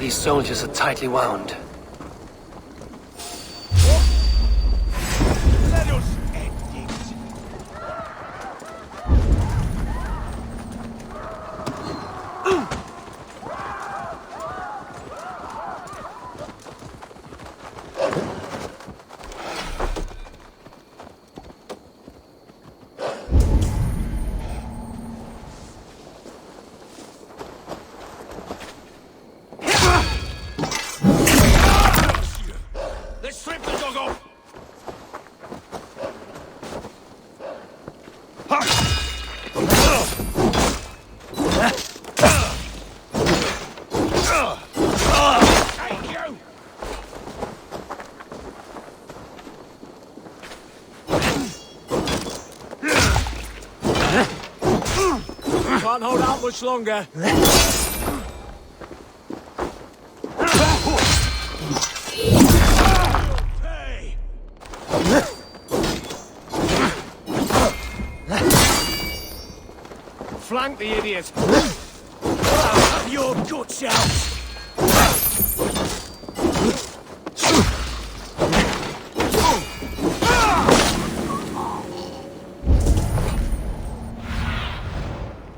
These soldiers are tightly wound. Let us end it. Let's strip the dog off! Thank you! Can't hold out much longer. Hey! Flank the idiot. Have your guts out!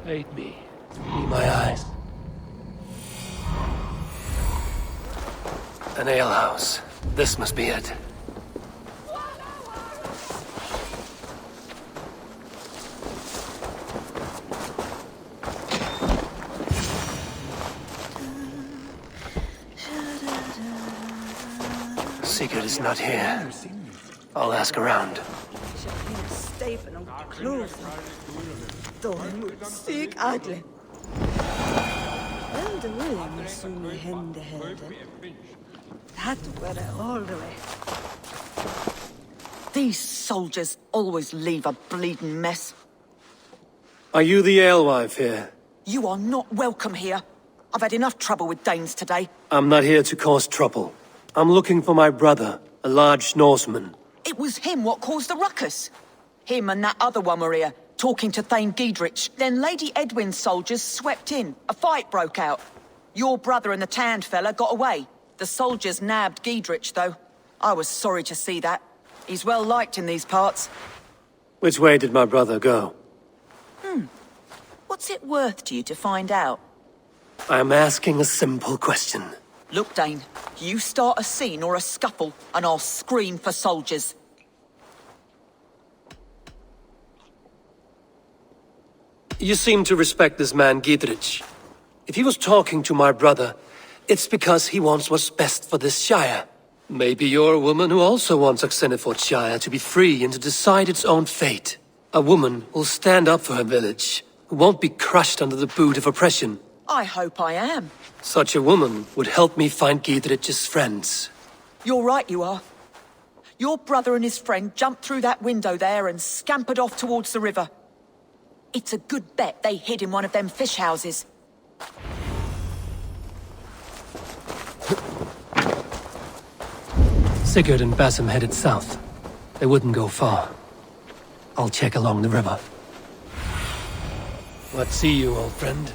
Aid me. Be my eyes. An alehouse. This must be it. Sigurd is not here. I'll ask around. Steven och Klosen. De Sigurd. Undrar vad som hände här. That were all the way. These soldiers always leave a bleeding mess. Are you the alewife here? You are not welcome here. I've had enough trouble with Danes today. I'm not here to cause trouble. I'm looking for my brother, a large Norseman. It was him what caused the ruckus. Him and that other one were here, talking to Thane Giedrich. Then Lady Edwin's soldiers swept in. A fight broke out. Your brother and the tanned fella got away. The soldiers nabbed Giedrich, though. I was sorry to see that. He's well liked in these parts. Which way did my brother go? What's it worth to you to find out? I'm asking a simple question. Look, Dane, you start a scene or a scuffle, and I'll scream for soldiers. You seem to respect this man, Giedrich. If he was talking to my brother, it's because he wants what's best for this Shire. Maybe you're a woman who also wants Oxenford Shire to be free and to decide its own fate. A woman who'll stand up for her village, who won't be crushed under the boot of oppression. I hope I am. Such a woman would help me find Giedrich's friends. You're right, you are. Your brother and his friend jumped through that window there and scampered off towards the river. It's a good bet they hid in one of them fish houses. Sigurd and Basim headed south. They wouldn't go far. I'll check along the river. What see you, old friend?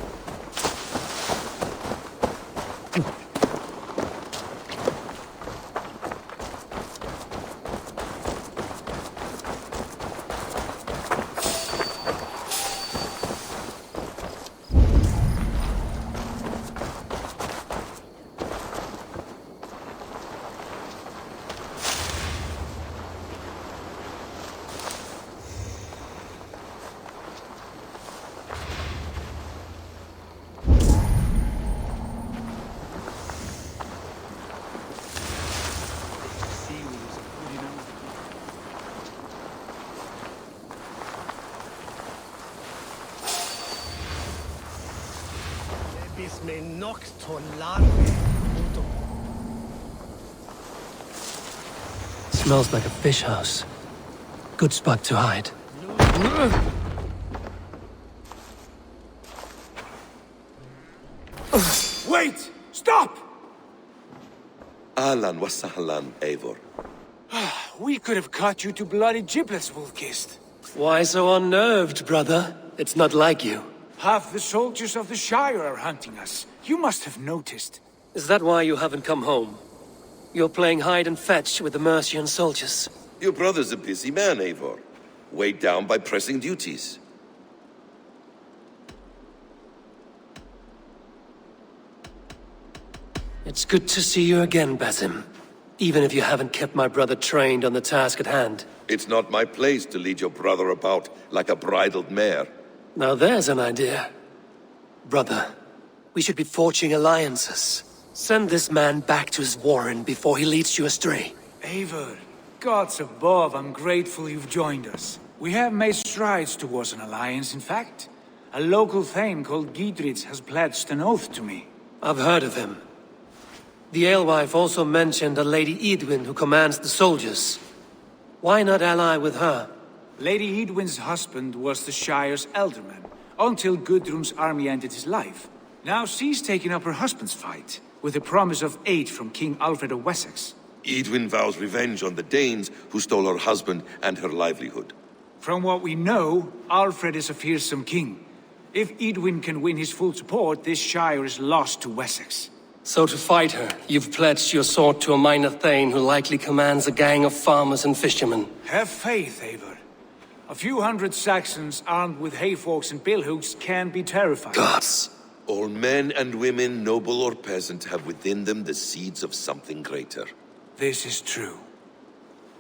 Smells like a fish house. Good spot to hide. Wait! Stop! Ahlan wa sahlan, Eivor. We could have cut you to bloody giblets, Wolf-Kissed. Why so unnerved, brother? It's not like you. Half the soldiers of the Shire are hunting us. You must have noticed. Is that why you haven't come home? You're playing hide and fetch with the Mercian soldiers. Your brother's a busy man, Eivor. Weighed down by pressing duties. It's good to see you again, Basim. Even if you haven't kept my brother trained on the task at hand. It's not my place to lead your brother about like a bridled mare. Now there's an idea. Brother, we should be forging alliances. Send this man back to his warren before he leads you astray. Eivor, gods above, I'm grateful you've joined us. We have made strides towards an alliance, in fact. A local thane called Giedrich has pledged an oath to me. I've heard of him. The alewife also mentioned a Lady Eidwin who commands the soldiers. Why not ally with her? Lady Eidwin's husband was the Shire's elderman, until Gudrun's army ended his life. Now she's taken up her husband's fight, with the promise of aid from King Alfred of Wessex. Eidwin vows revenge on the Danes who stole her husband and her livelihood. From what we know, Alfred is a fearsome king. If Eidwin can win his full support, this Shire is lost to Wessex. So to fight her, you've pledged your sword to a minor thane who likely commands a gang of farmers and fishermen. Have faith, Eivor. A few hundred Saxons armed with hayforks and billhooks can be terrifying. Gods! All men and women, noble or peasant, have within them the seeds of something greater. This is true.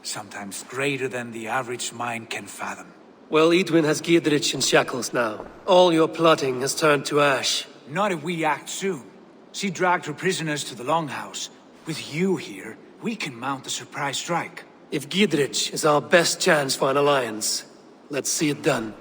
Sometimes greater than the average mind can fathom. Well, Eidwin has Giedrich in shackles now. All your plotting has turned to ash. Not if we act soon. She dragged her prisoners to the Longhouse. With you here, we can mount a surprise strike. If Giedrich is our best chance for an alliance, let's see it done.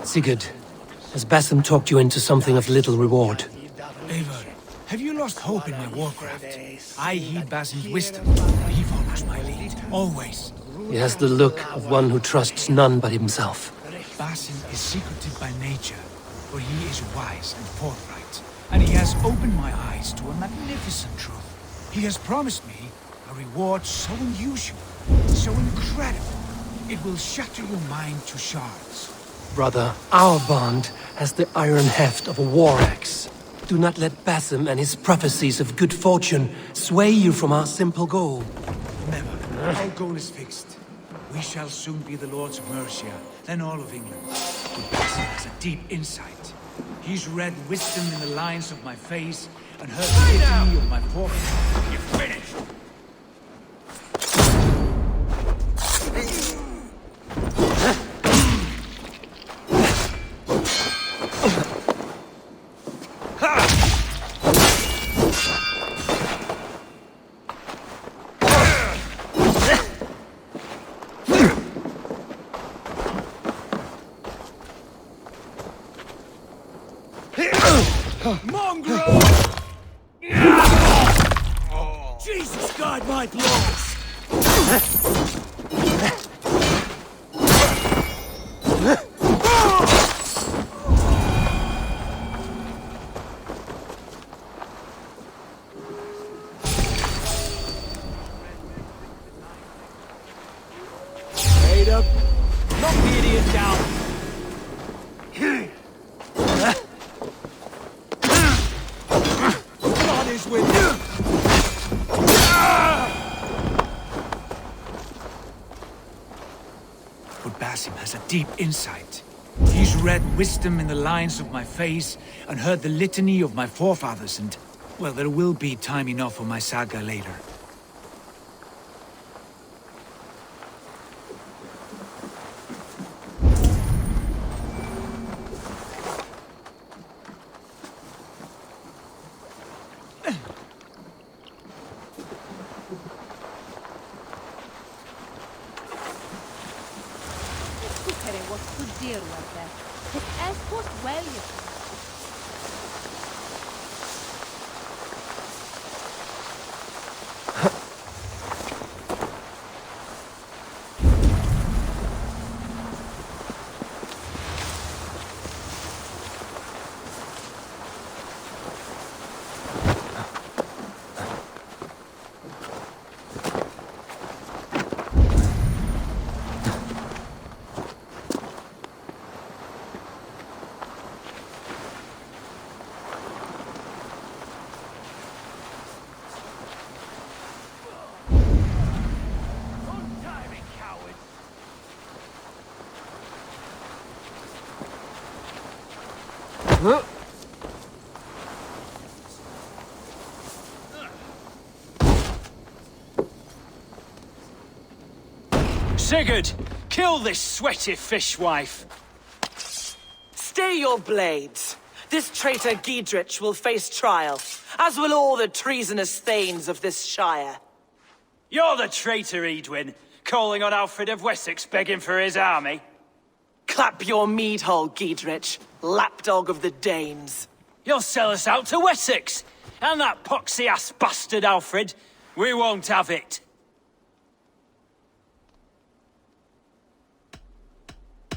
Sigurd, has Basim talked you into something of little reward? Eivor, have you lost hope in my warcraft? I heed Basim's wisdom. He follows my lead, always. He has the look of one who trusts none but himself. Basim is secretive by nature, but he is wise and forthright. And he has opened my eyes to a magnificent truth. He has promised me a reward so unusual, so incredible, it will shatter your mind to shards. Brother, our bond has the iron heft of a war axe. Do not let Basim and his prophecies of good fortune sway you from our simple goal. Never. Our goal is fixed. We shall soon be the lords of Mercia, then all of England. But Basim has a deep insight. He's read wisdom in the lines of my face and heard the litany of my forefathers. You're finished! Mongrel! Jesus, guide my blows! Straight up, knock the idiot down! With you. But Basim has a deep insight. He's read wisdom in the lines of my face and heard the litany of my forefathers and, well, there will be time enough for my saga later. Sigurd, kill this sweaty fishwife. Stay your blades. This traitor Giedrich will face trial, as will all the treasonous thanes of this shire. You're the traitor, Edwin, calling on Alfred of Wessex begging for his army. Clap your mead hole, Giedrich, lapdog of the Danes. You'll sell us out to Wessex, and that poxy-ass bastard Alfred. We won't have it.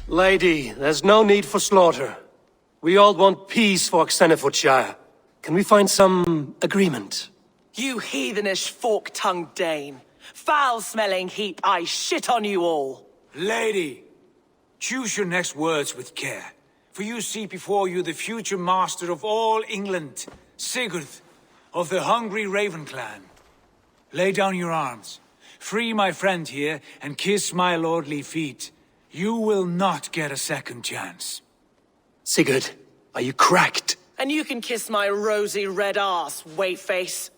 Lady, there's no need for slaughter. We all want peace for Xenofordshire. Can we find some agreement? You heathenish fork-tongued Dane. Foul-smelling heap, I shit on you all. Lady, choose your next words with care, for you see before you the future master of all England, Sigurd, of the hungry Raven clan. Lay down your arms, free my friend here, and kiss my lordly feet. You will not get a second chance. Sigurd, are you cracked? And you can kiss my rosy red arse, wayface.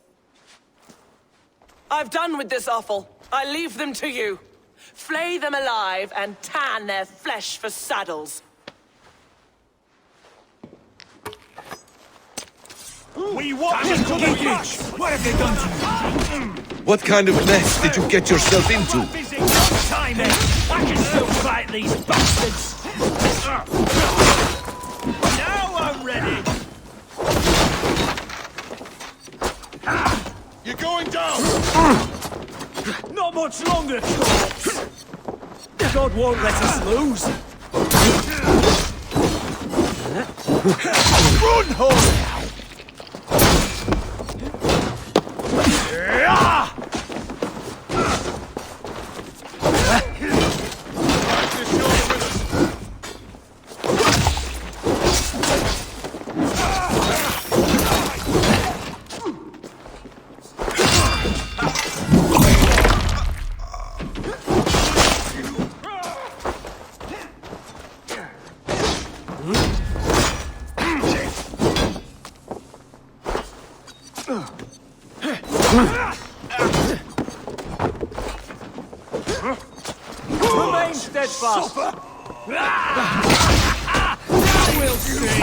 I've done with this offal. I leave them to you. Flay them alive and tan their flesh for saddles. We walk into the ditch! What have they done to you? What kind of mess did you get yourself into? Time then! I can still fight these bastards! Now I'm ready! You're going down! Not much longer, corpse! God won't let us lose! Run, home! Remain steadfast! Now we'll see!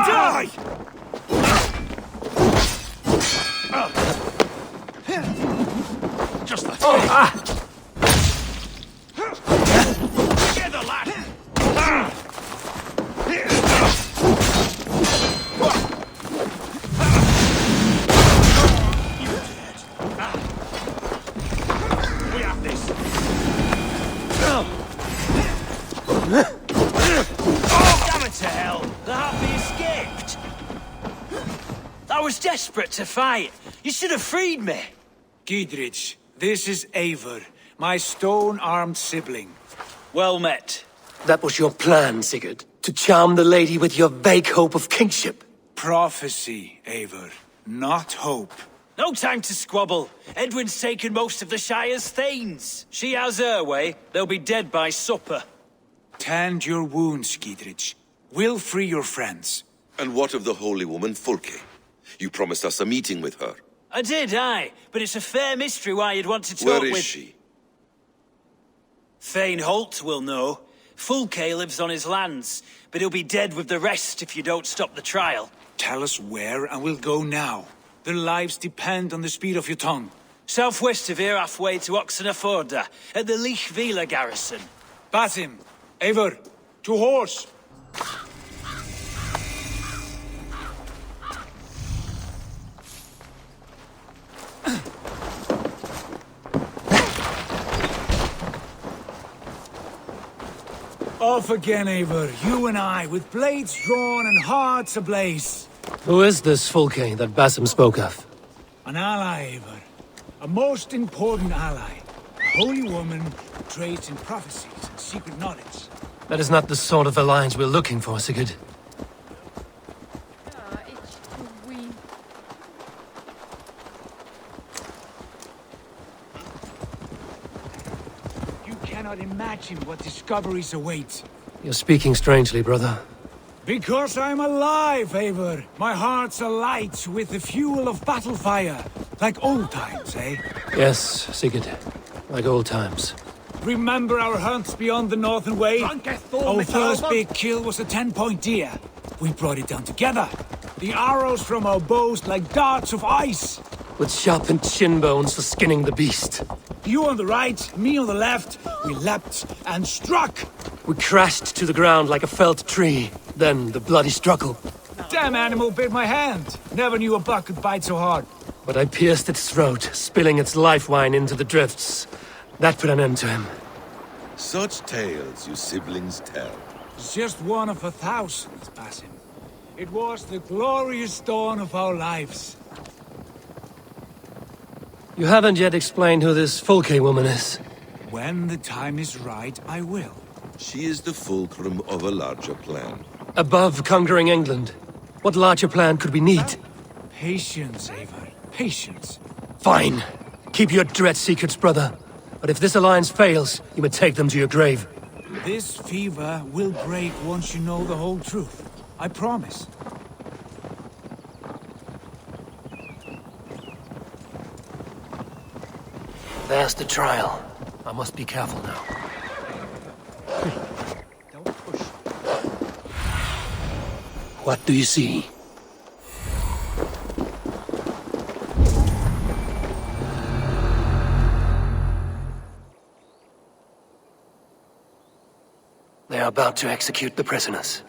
Die! Just the Together, lad! We have this. Damn it to hell! The Happy escaped! I was desperate to fight. You should have freed me. Giedrich, this is Eivor, my stone-armed sibling. Well met. That was your plan, Sigurd. To charm the lady with your vague hope of kingship. Prophecy, Eivor, not hope. No time to squabble. Edwin's taken most of the Shire's thanes. She has her way. They'll be dead by supper. Tend your wounds, Giedrich. We'll free your friends. And what of the holy woman Fulke? You promised us a meeting with her. I did, aye. But it's a fair mystery why you'd want to talk Where with... is she? Thane Holt will know. Fulke lives on his lands, but he'll be dead with the rest if you don't stop the trial. Tell us where, and we'll go now. Their lives depend on the speed of your tongue. Southwest of here, halfway to Oxenafordra, at the Lichvila garrison. Basim, Eivor, to horse! Off again, Eivor. You and I, with blades drawn and hearts ablaze. Who is this Fulke that Basim spoke of? An ally, Eivor. A most important ally. A holy woman who trades in prophecies and secret knowledge. That is not the sort of alliance we're looking for, Sigurd. You cannot imagine what discoveries await. You're speaking strangely, brother. Because I'm alive, Eivor. My heart's alight with the fuel of battle fire. Like old times, eh? Yes, Sigurd. Like old times. Remember our hunts beyond the Northern Way? Our first big kill was a 10-point deer. We brought it down together. The arrows from our bows like darts of ice. With sharpened shin bones for skinning the beast. You on the right, me on the left. We leapt and struck. We crashed to the ground like a felled tree. Then the bloody struggle. Damn animal bit my hand. Never knew a buck could bite so hard. But I pierced its throat, spilling its life wine into the drifts. That put an end to him. Such tales you siblings tell. It's just one of 1,000, Basim. It was the glorious dawn of our lives. You haven't yet explained who this Fulke woman is. When the time is right, I will. She is the fulcrum of a larger plan. Above conquering England, what larger plan could we need? Patience, Eivor. Patience. Fine. Keep your dread secrets, brother. But if this alliance fails, you may take them to your grave. This fever will break once you know the whole truth. I promise. There's the trial. I must be careful now. Don't push. What do you see? They are about to execute the prisoners.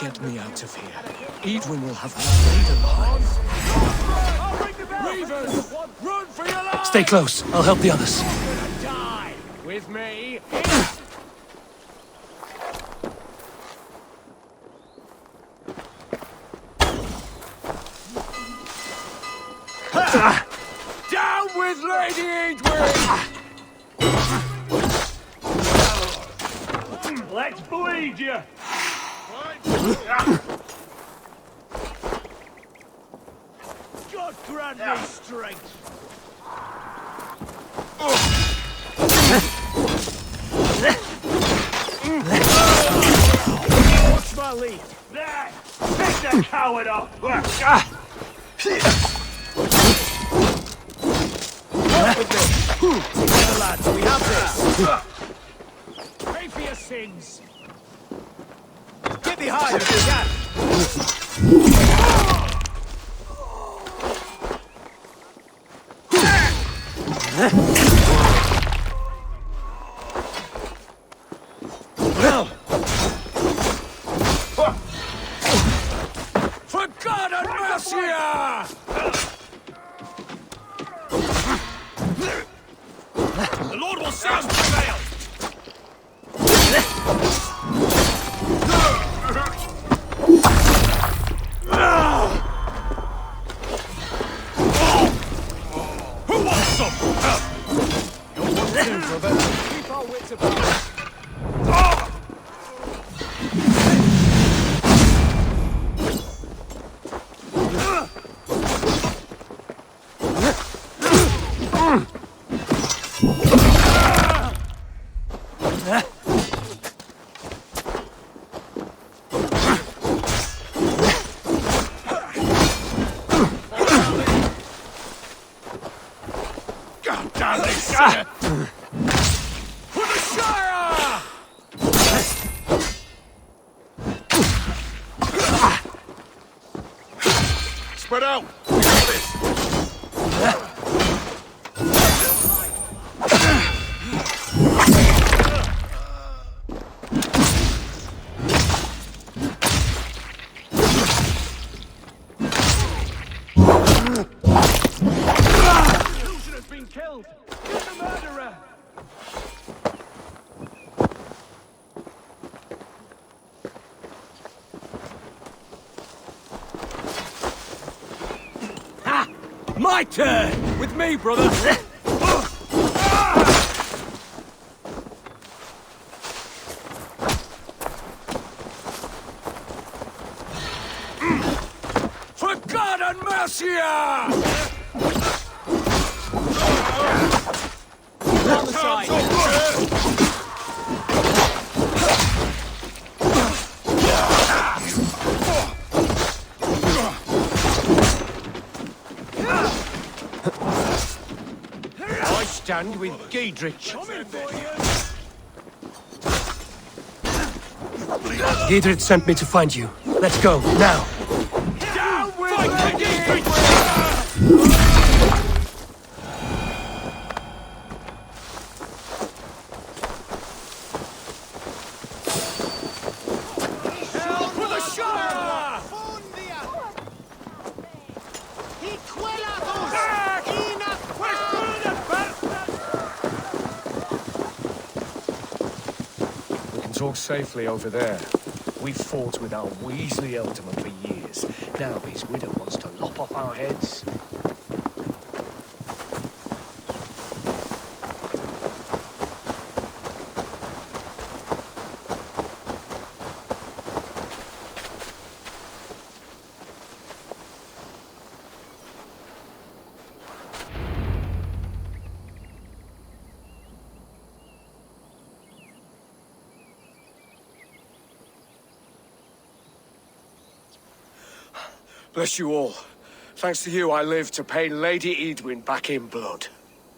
Get me out of here. Eivor will have me laid alive. Reavers! Run for your lives! Stay close. I'll help the others. Die with me. Down with Lady Eivor! Let's bleed you! God grant me strength! Watch my lead! There! Take that coward off! Help with this! Together, lads, we have this! Pay for your sins! Get behind if you can! For God and mercy! The Lord will sound prevail! Who wants some? Keep our wits about us. God damn it! For the Shire! Spread out! We got this! Illusion has been killed! Get the murderer! My turn! With me, brother! For God and Mercia! On the side! I stand with Giedrich. Giedrich sent me to find you. Let's go, now! Down with Giedrich! For the Shire! We can talk safely over there. We fought with our Weasley Elderman for years. Now his widow wants to lop off our heads. Bless you all. Thanks to you, I live to pay Lady Eidwin back in blood.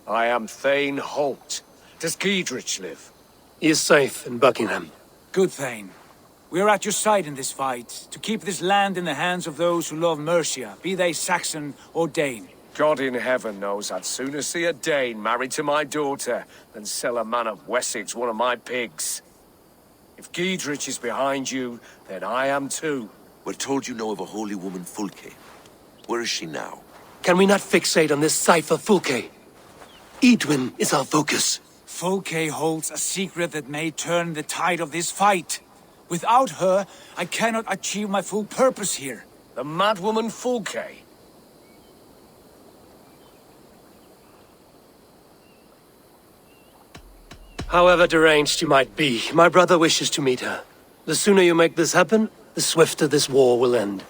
I am Thane Holt. Does Giedrich live? He is safe in Buckingham. Good, Thane. We are at your side in this fight, to keep this land in the hands of those who love Mercia, be they Saxon or Dane. God in heaven knows I'd sooner see a Dane married to my daughter than sell a man of Wessex one of my pigs. If Giedrich is behind you, then I am too. We're told you know of a holy woman, Fulke. Where is she now? Can we not fixate on this cipher, Fulke? Eidwin is our focus. Fulke holds a secret that may turn the tide of this fight. Without her, I cannot achieve my full purpose here. The madwoman Fulke? However deranged she might be, my brother wishes to meet her. The sooner you make this happen, the swifter this war will end.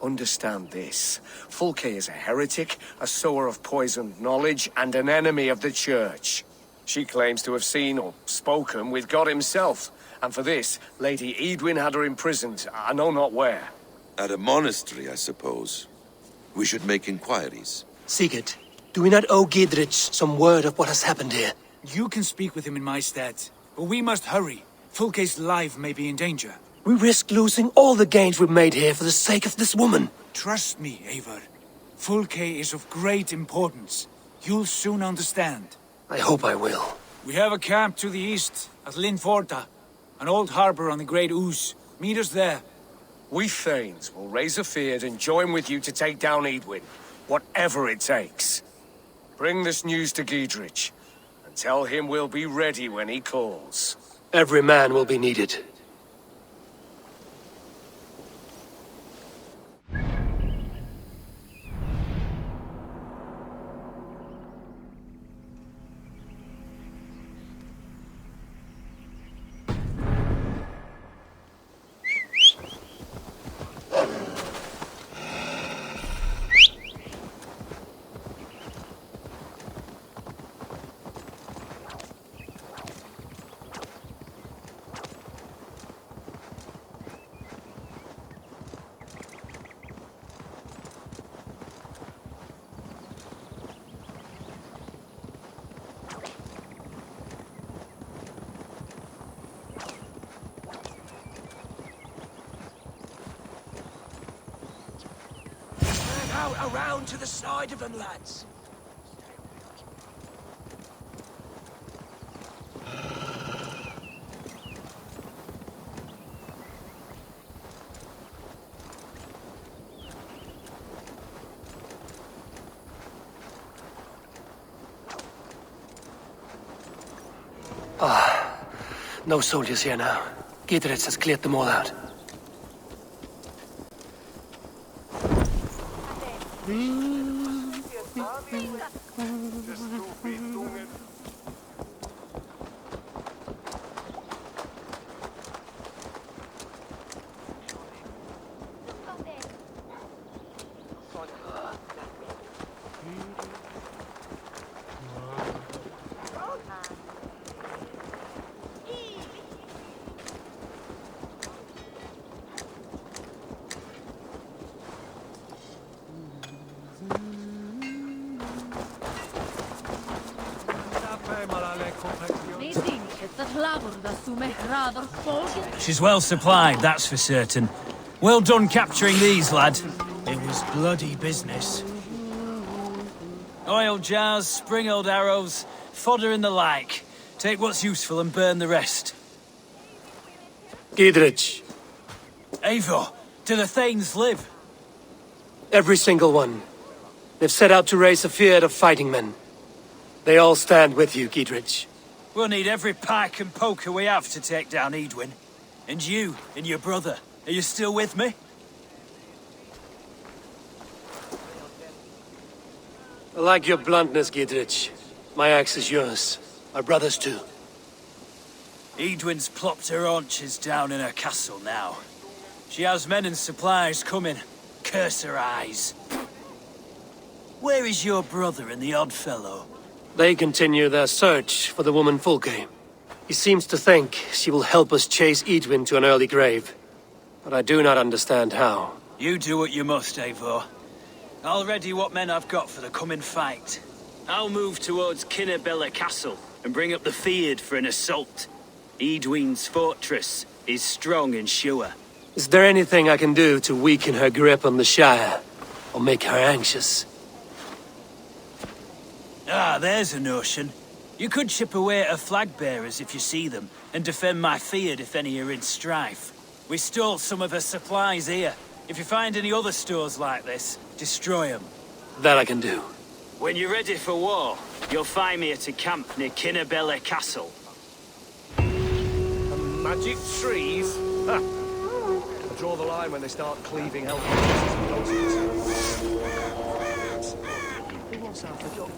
Understand this. Fulke is a heretic, a sower of poisoned knowledge, and an enemy of the Church. She claims to have seen or spoken with God himself, and for this, Lady Eidwin had her imprisoned, I know not where. At a monastery, I suppose. We should make inquiries. Sigurd, do we not owe Giedrich some word of what has happened here? You can speak with him in my stead, but we must hurry. Fulke's life may be in danger. We risk losing all the gains we've made here for the sake of this woman. Trust me, Eivor. Fulke is of great importance. You'll soon understand. I hope I will. We have a camp to the east, at Linforta. An old harbor on the Great Ouse. Meet us there. We Thanes will raise a feard and join with you to take down Eidwin, whatever it takes. Bring this news to Giedrich, and tell him we'll be ready when he calls. Every man will be needed. Out around to the side of them, lads. No soldiers here now. Giedrich has cleared them all out. She's well supplied, that's for certain. Well done capturing these, lad. It was bloody business. Oil jars, spring-oiled arrows, fodder and the like. Take what's useful and burn the rest. Giedrich, Eivor, do the Thanes live? every single one. They've set out to raise a fear of fighting men. They all stand with you, Giedrich. We'll need every pike and poker we have to take down Eadwyn. And you, and your brother, are you still with me? I like your bluntness, Giedrich. My axe is yours. My brother's too. Eadwyn's plopped her haunches down in her castle now. She has men and supplies coming. Curse her eyes. Where is your brother and the odd fellow? They continue their search for the woman Fulke. He seems to think she will help us chase Eadwyn to an early grave. But I do not understand how. You do what you must, Eivor. I'll ready what men I've got for the coming fight. I'll move towards Kinnabella Castle and bring up the Fyrd for an assault. Eadwyn's fortress is strong and sure. Is there anything I can do to weaken her grip on the Shire? Or make her anxious? Ah, there's a notion. You could chip away at her flag bearers if you see them, and defend my Fyrd if any are in strife. We stole some of her supplies here. If you find any other stores like this, destroy them. That I can do. When you're ready for war, you'll find me at a camp near Kinnabella Castle. Magic trees? Ha! I draw the line when they start cleaving health. Who wants half the job?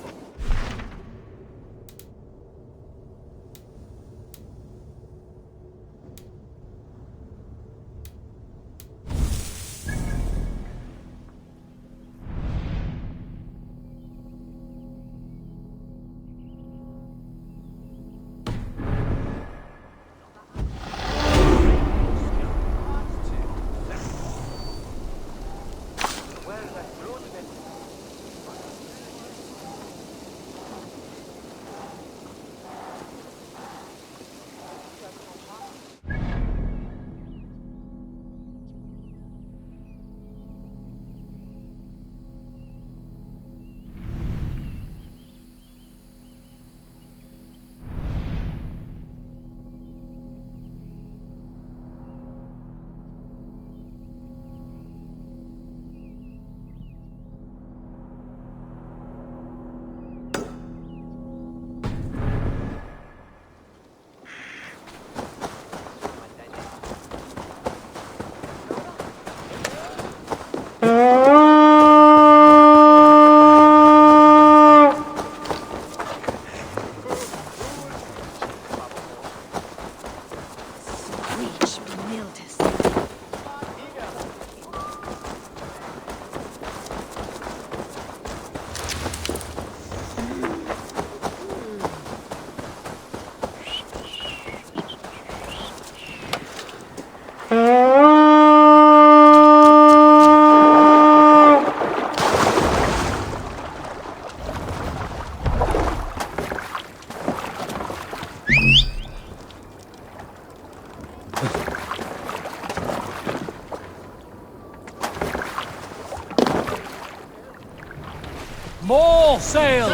More sail!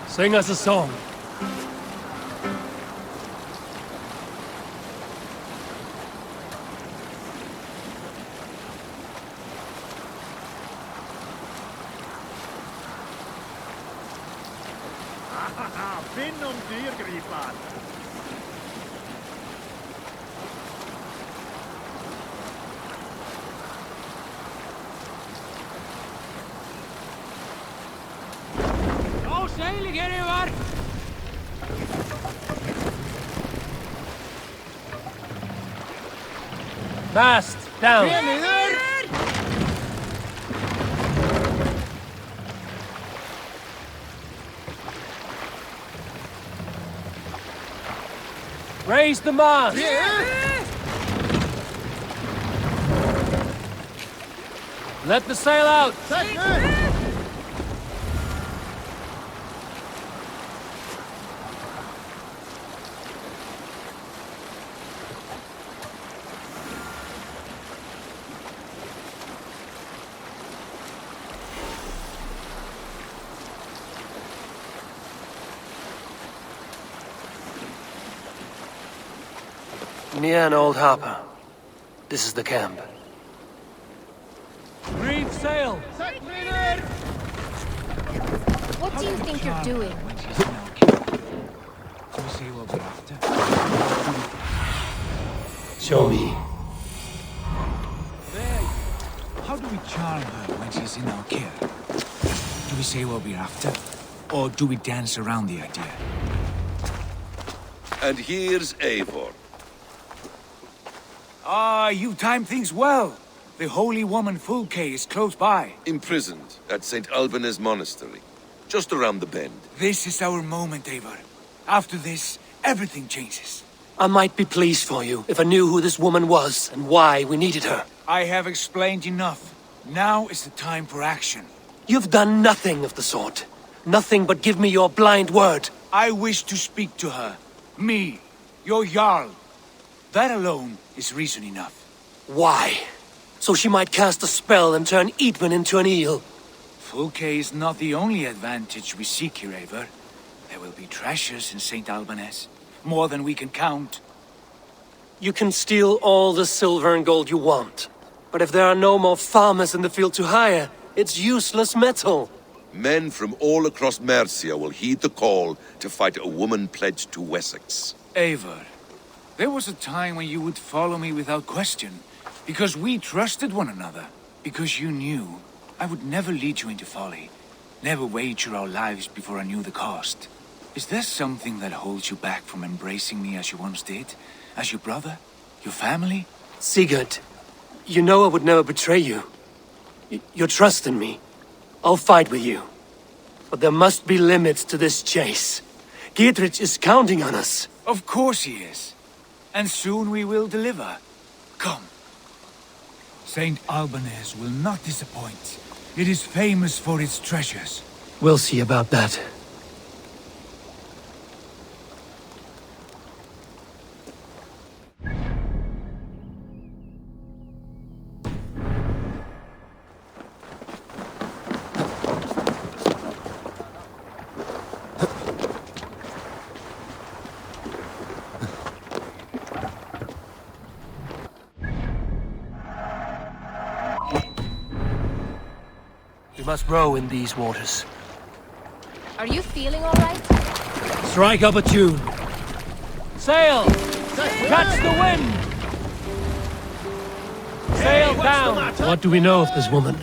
Sing us a song. Mast down. Raise the mast. Let the sail out. Near an old harbor. This is the camp. Reef sail! What do you think you're doing? Show me. How do we charm her when she's in our care? Do we say what we're after? Or do we dance around the idea? And here's Eivor. Ah, you timed things well. The holy woman Fulke is close by. Imprisoned at St.Albanes Monastery, just around the bend. This is our moment, Eivor. After this, everything changes. I might be pleased for you if I knew who this woman was and why we needed her. I have explained enough. Now is the time for action. You've done nothing of the sort. Nothing but give me your blind word. I wish to speak to her. Me, your Jarl. That alone is reason enough. Why? So she might cast a spell and turn Eidman into an eel. Fulke is not the only advantage we seek here, Eivor. There will be treasures in St. Albanes. More than we can count. You can steal all the silver and gold you want. But if there are no more farmers in the field to hire, it's useless metal. Men from all across Mercia will heed the call to fight a woman pledged to Wessex. Eivor, there was a time when you would follow me without question. Because we trusted one another. Because you knew I would never lead you into folly. Never wager our lives before I knew the cost. Is there something that holds you back from embracing me as you once did? As your brother? Your family? Sigurd, you know I would never betray you. Your trust in me. I'll fight with you. But there must be limits to this chase. Giedrich is counting on us. Of course he is. And soon we will deliver. Come. St. Albanes will not disappoint. It is famous for its treasures. We'll see about that. We must row in these waters. Are you feeling all right? Strike up a tune. Sail! Catch the wind! Sail down! What do we know of this woman?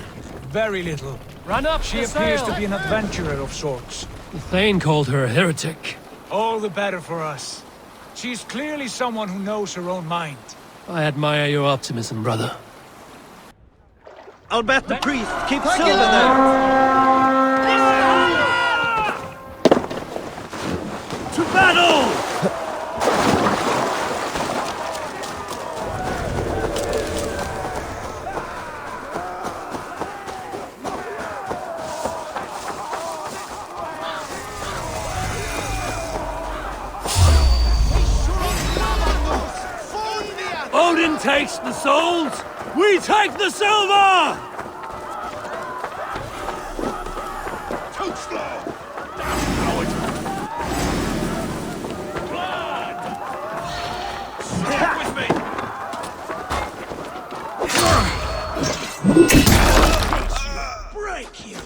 Very little. Run up She the appears sail. to be an adventurer of sorts. The Thane called her a heretic. All the better for us. She's clearly someone who knows her own mind. I admire your optimism, brother. I'll bet the priest keeps silver there. To battle! Odin takes the souls, we take the silver! Break you!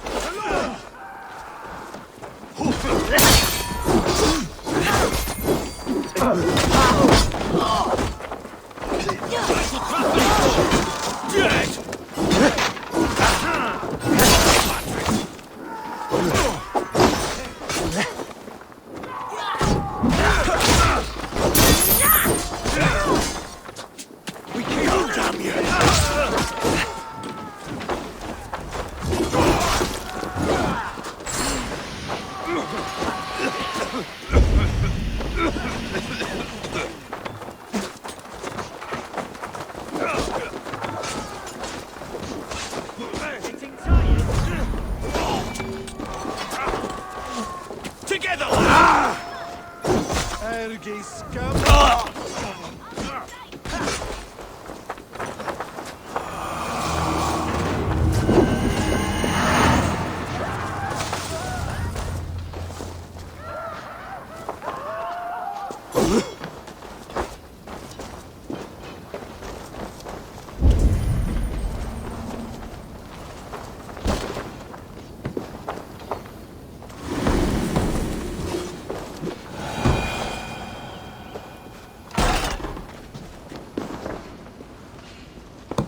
bloody scum!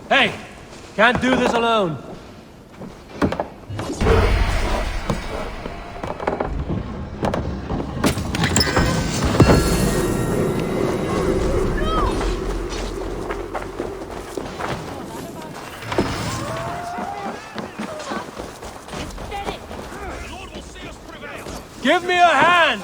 Hey! Can't do this alone. Give me a hand!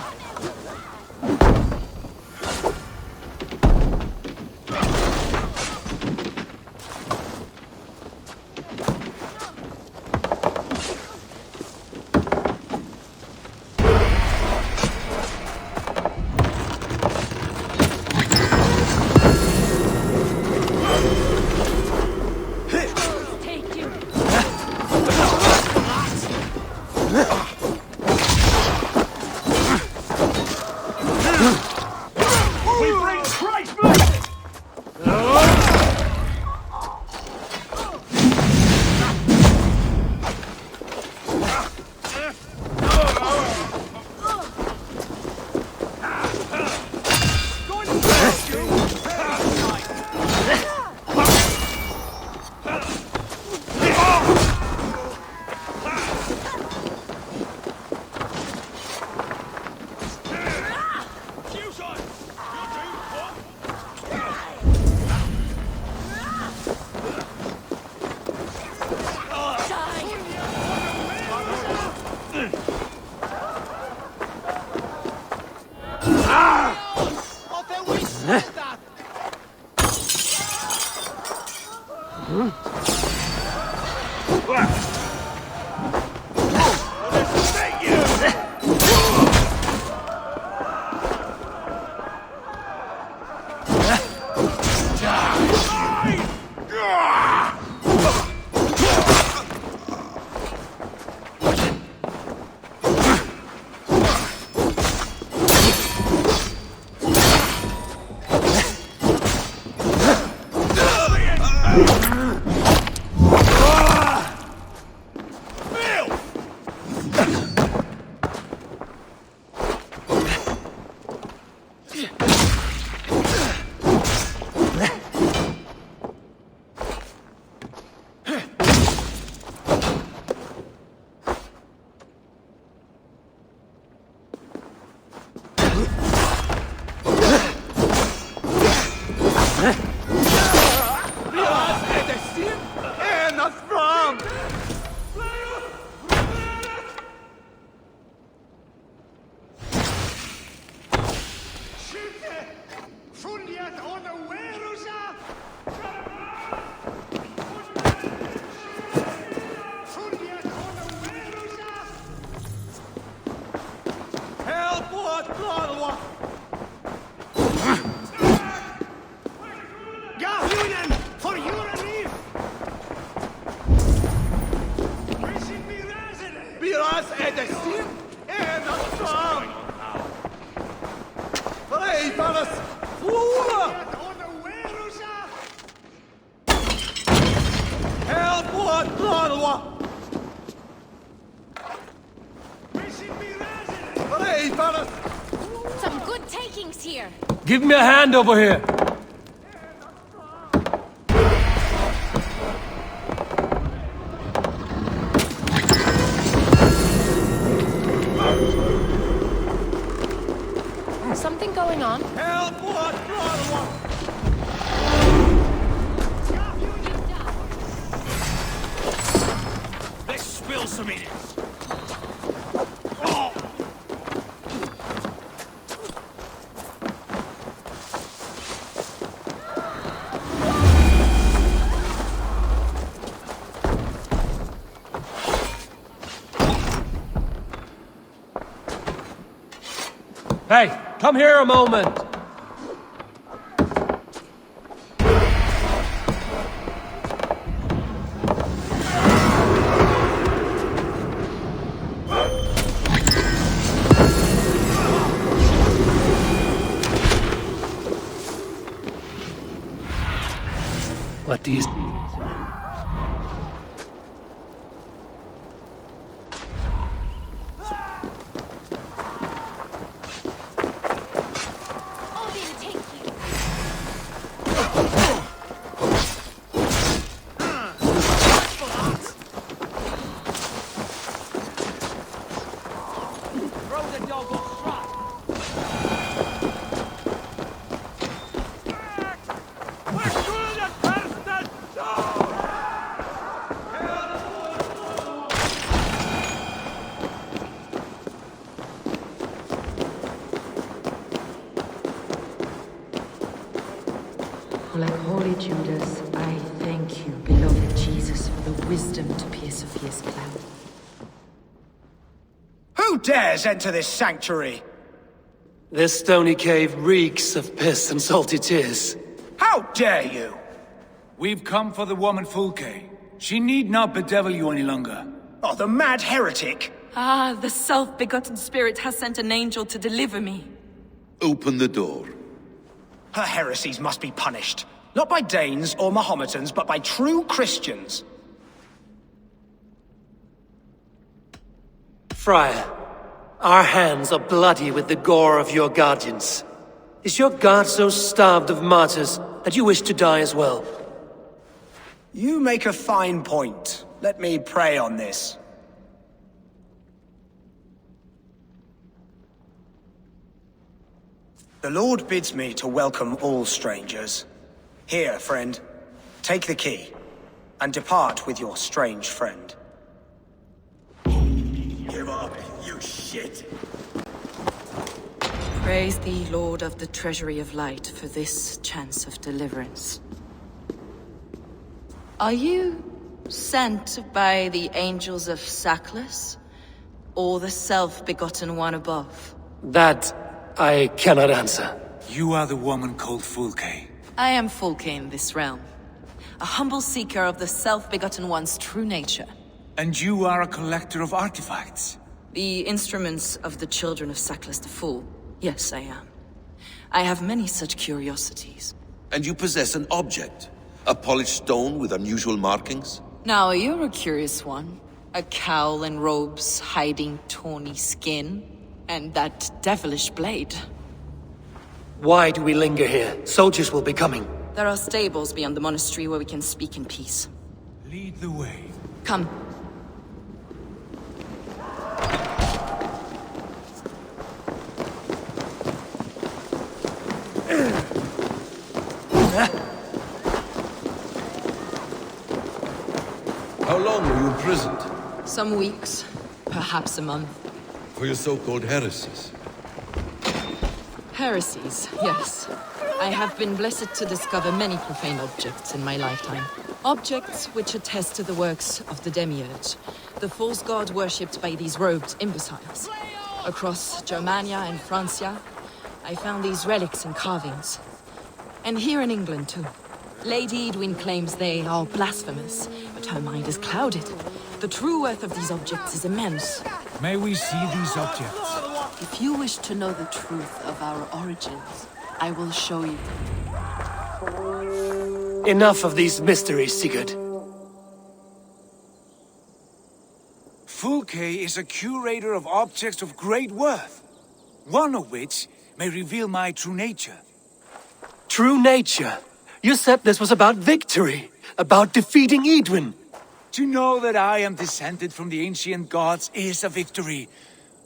Some good takings here. Give me a hand over here. Something going on? Help! What? Let's spill some in it. Hey, come here a moment. What do you... Odin, take you. Throw the dog off track! Like holy Judas, I thank you, beloved Jesus, for the wisdom to pierce a fierce plan. Who dares enter this sanctuary? This stony cave reeks of piss and salty tears. How dare you? We've come for the woman Fulke. She need not bedevil you any longer. Oh, the mad heretic! Ah, the self-begotten spirit has sent an angel to deliver me. Open the door. Her heresies must be punished. Not by Danes or Mahometans, but by true Christians. Friar, our hands are bloody with the gore of your guardians. Is your god so starved of martyrs that you wish to die as well? You make a fine point. Let me pray on this. The Lord bids me to welcome all strangers. Here, friend, take the key, and depart with your strange friend. Give up, you shit! Praise thee, Lord of the Treasury of Light, for this chance of deliverance. Are you sent by the angels of Sackless, or the self-begotten one above? That I cannot answer. You are the woman called Fulke. I am Fulke in this realm, a humble seeker of the self-begotten one's true nature. And you are a collector of artifacts? The instruments of the children of Sackless the Fool. Yes, I am. I have many such curiosities. And you possess an object? A polished stone with unusual markings? Now, you're a curious one. A cowl and robes hiding tawny skin. And that devilish blade. Why do we linger here? Soldiers will be coming. There are stables beyond the monastery where we can speak in peace. Lead the way. Come. How long were you imprisoned? Some weeks, perhaps a month. For your so-called heresies? Heresies, yes. I have been blessed to discover many profane objects in my lifetime. Objects which attest to the works of the Demiurge, the false god worshipped by these robed imbeciles. Across Germania and Francia, I found these relics and carvings. And here in England, too. Lady Edwin claims they are blasphemous, but her mind is clouded. The true worth of these objects is immense. May we see these objects? If you wish to know the truth of our origins, I will show you. Enough of these mysteries, Sigurd. Fulke is a curator of objects of great worth, one of which may reveal my true nature. True nature? You said this was about victory, about defeating Edwin. To know that I am descended from the ancient gods is a victory.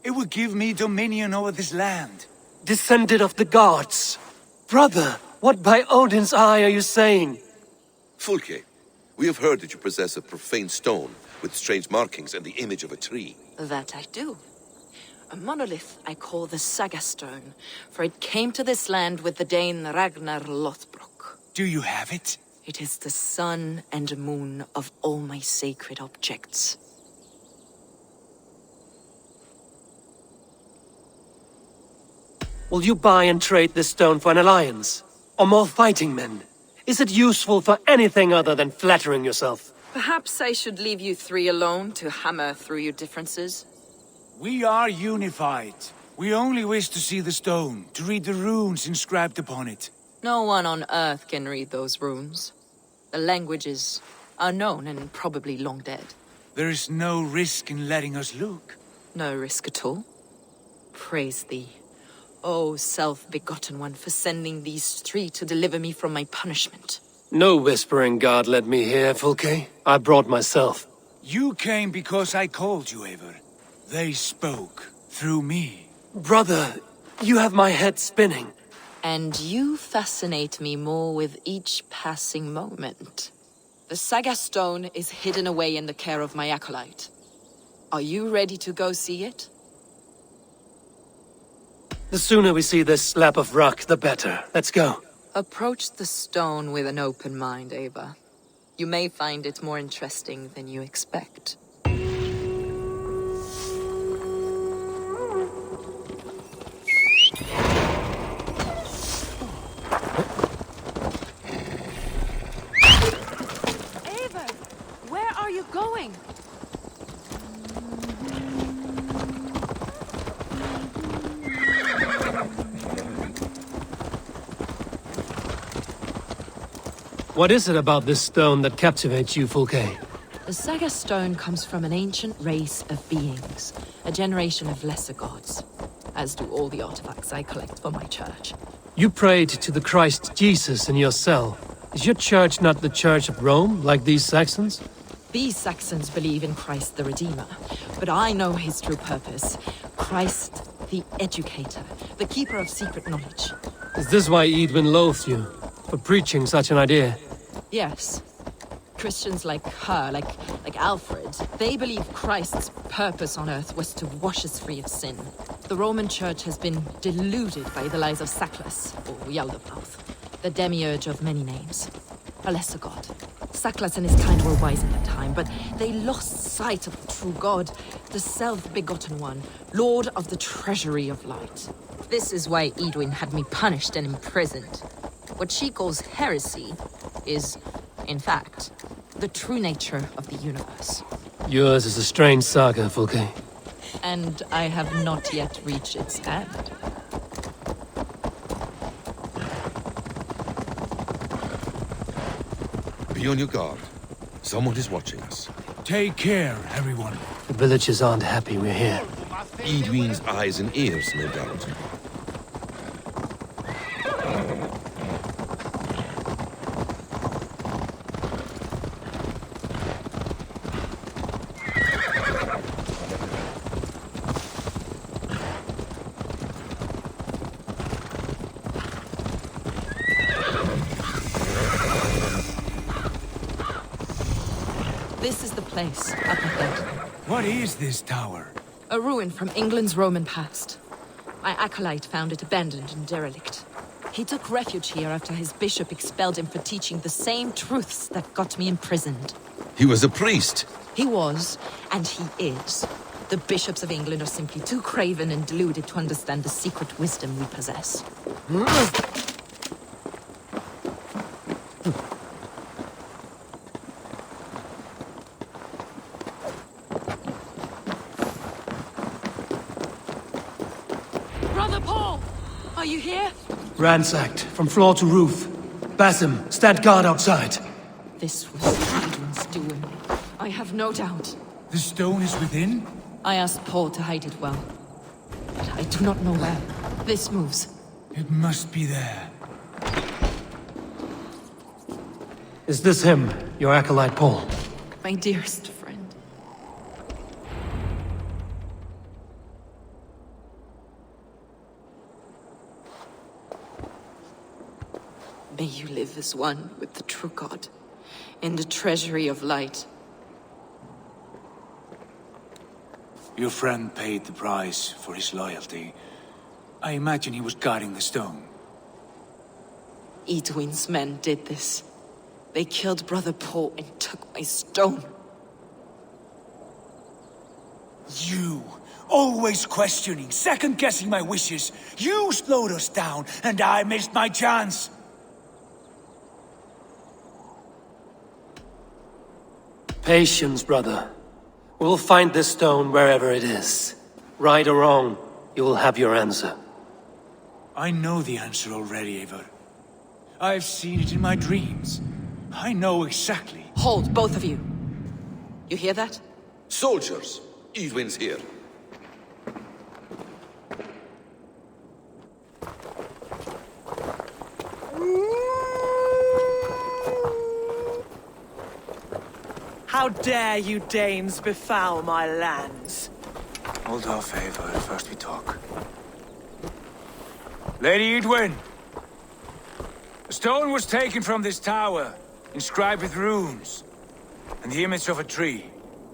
It will give me dominion over this land. Descended of the gods. Brother, what by Odin's eye are you saying? Fulke, we have heard that you possess a profane stone with strange markings and the image of a tree. That I do. A monolith I call the Saga Stone, for it came to this land with the Dane Ragnar Lothbrok. Do you have it? It is the sun and moon of all my sacred objects. Will you buy and trade this stone for an alliance? Or more fighting men? Is it useful for anything other than flattering yourself? Perhaps I should leave you three alone to hammer through your differences? We are unified. We only wish to see the stone, to read the runes inscribed upon it. No one on Earth can read those runes. The language is unknown and probably long dead. There is no risk in letting us look. No risk at all. Praise thee, O self-begotten one, for sending these three to deliver me from my punishment. No whispering God led me here, Fulke. I brought myself. You came because I called you, Eivor. They spoke through me. Brother, you have my head spinning. And you fascinate me more with each passing moment. The Saga Stone is hidden away in the care of my acolyte. Are you ready to go see it? The sooner we see this slab of rock, the better. Let's go. Approach the stone with an open mind, Eivor. You may find it more interesting than you expect. Eivor, where are you going? What is it about this stone that captivates you, Fulke? The Saga Stone comes from an ancient race of beings, a generation of lesser gods, as do all the artifacts I collect for my church. You prayed to the Christ Jesus in your cell. Is your church not the Church of Rome, like these Saxons? These Saxons believe in Christ the Redeemer, but I know his true purpose. Christ the Educator, the keeper of secret knowledge. Is this why Eidwin loathed you? For preaching such an idea? Yes. Christians like her, like Alfred, they believe Christ's purpose on earth was to wash us free of sin. The Roman Church has been deluded by the lies of Saklas, or Yaldabaoth, the demiurge of many names. A lesser god. Saklas and his kind were wise at the time, but they lost sight of the true god, the self-begotten one, lord of the treasury of light. This is why Eidwin had me punished and imprisoned. What she calls heresy is, in fact, the true nature of the universe. Yours is a strange saga, Fulke. And I have not yet reached its end. Be on your guard. Someone is watching us. Take care, everyone. The villagers aren't happy we're here. Eidwin's eyes and ears, no doubt. This is the place, up ahead. What is this tower? A ruin from England's Roman past. My acolyte found it abandoned and derelict. He took refuge here after his bishop expelled him for teaching the same truths that got me imprisoned. He was a priest. He was, and he is. The bishops of England are simply too craven and deluded to understand the secret wisdom we possess. Brother Paul! Are you here? Ransacked, from floor to roof. Basim, stand guard outside. This was Eidwin's doing. I have no doubt. The stone is within? I asked Paul to hide it well. But I do not know where. This moves. It must be there. Is this him, your acolyte Paul? My dearest friend. May you live as one with the true God, in the treasury of light. Your friend paid the price for his loyalty. I imagine he was guarding the stone. Eidwin's men did this. They killed Brother Paul and took my stone. You! Always questioning, second-guessing my wishes. You slowed us down, and I missed my chance. Patience, brother. We'll find this stone wherever it is. Right or wrong, you will have your answer. I know the answer already, Eivor. I've seen it in my dreams. I know exactly. Hold, both of you. You hear that? Soldiers, Eivind's here. How dare you Danes befoul my lands? Hold off, Eivor. First we talk. Lady Eidwin! A stone was taken from this tower, inscribed with runes, and the image of a tree.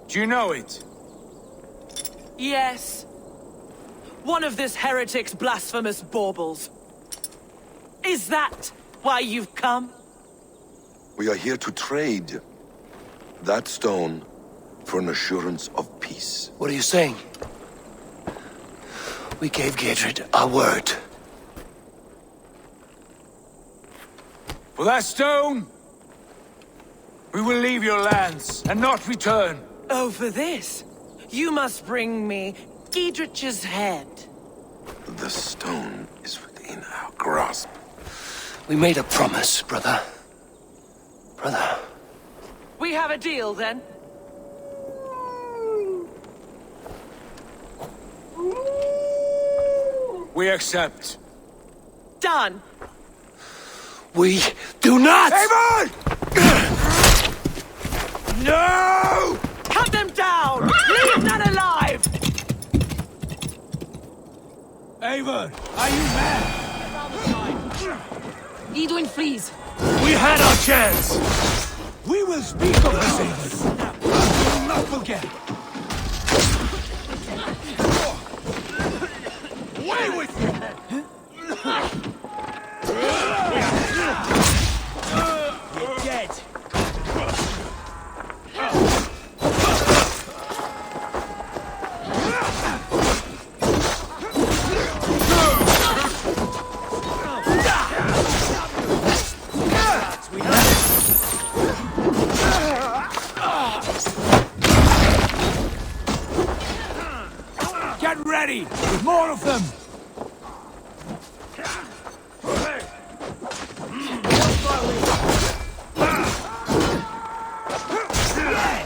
Do you know it? Yes. One of this heretic's blasphemous baubles. Is that why you've come? We are here to trade that stone for an assurance of peace. What are you saying? We gave Geidrit our word. For that stone, we will leave your lands and not return. Oh, for this? You must bring me Geidrich's head. The stone is within our grasp. We made a promise, brother. Brother. We have a deal, then? We accept. Done. We do not! Eivor! No! Cut them down! Leave none alive! Eivor, are you mad? Eidwin flees. We had our chance! We will speak of this, Eivor. We will not forget. Away with you! You're dead. Get ready! There's more of them!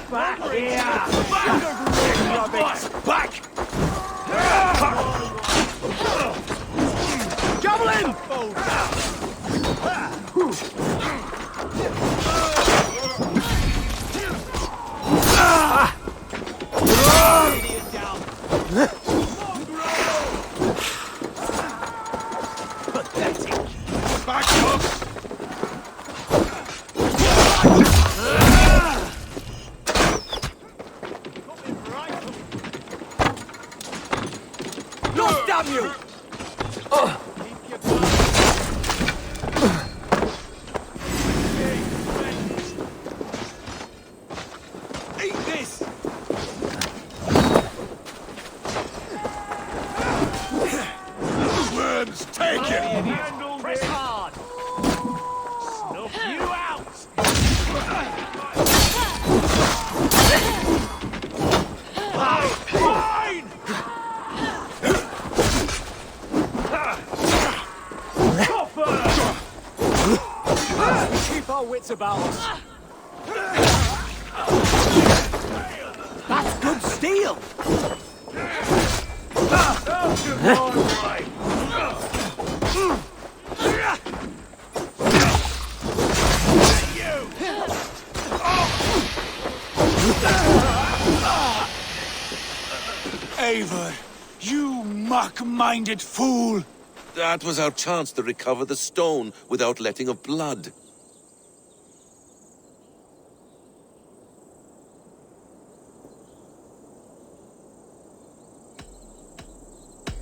Back here! Back! Javelin! Pathetic! Back up! Look, damn you! Eat this! Worms, take it! Press hard! Snuff you out! Fine! Keep our wits about us. That's good steel! Eivor, you mock-minded fool! That was our chance to recover the stone without letting of blood.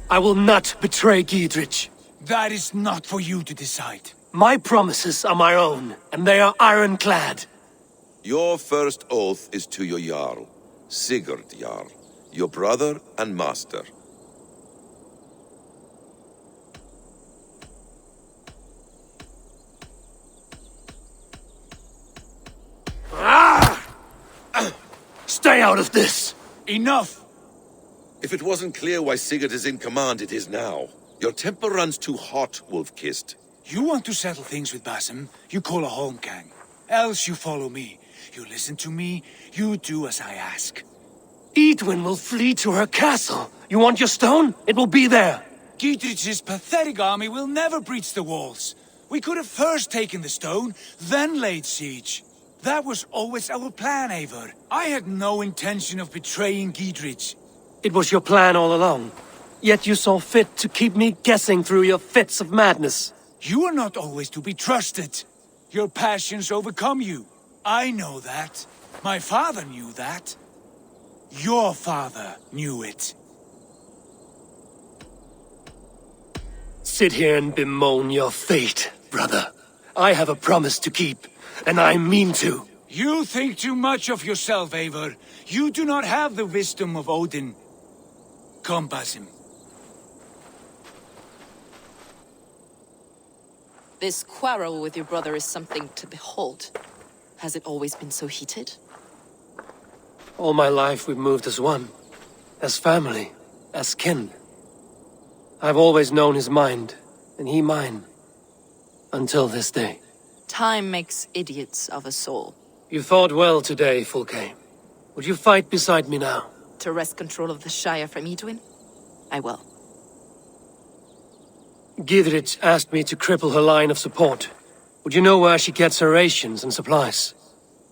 I will not betray Geidrit. That is not for you to decide. My promises are my own, and they are ironclad. Your first oath is to your Jarl, Sigurd Jarl, your brother and master. Stay out of this! Enough! If it wasn't clear why Sigurd is in command, it is now. Your temper runs too hot, Wolf-Kissed. You want to settle things with Basim, you call a holmgang. else you follow me. You listen to me, you do as I ask. Eidwin will flee to her castle. You want your stone? It will be there. Giedrich's pathetic army will never breach the walls. We could have first taken the stone, then laid siege. That was always our plan, Eivor. I had no intention of betraying Giedrich. It was your plan all along. Yet you saw fit to keep me guessing through your fits of madness. You are not always to be trusted. Your passions overcome you. I know that. My father knew that. Your father knew it. Sit here and bemoan your fate, brother. I have a promise to keep, and I mean to. You think too much of yourself, Eivor. You do not have the wisdom of Odin. Come, Basim. This quarrel with your brother is something to behold. Has it always been so heated? All my life we've moved as one. As family. As kin. I've always known his mind, and he mine. Until this day. Time makes idiots of us all. You fought well today, Fulke. Would you fight beside me now? To wrest control of the Shire from Eidwin? I will. Giedrich asked me to cripple her line of support. Would you know where she gets her rations and supplies?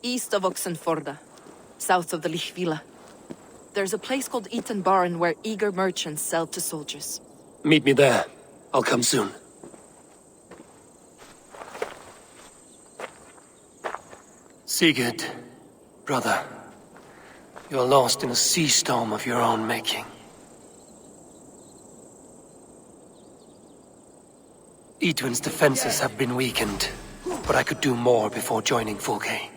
East of Oxenforda, south of the Lichvila. There's a place called Eaton Barn where eager merchants sell to soldiers. Meet me there. I'll come soon. Sigurd, brother, you're lost in a sea storm of your own making. Eidwin's defenses have been weakened, but I could do more before joining Fulke.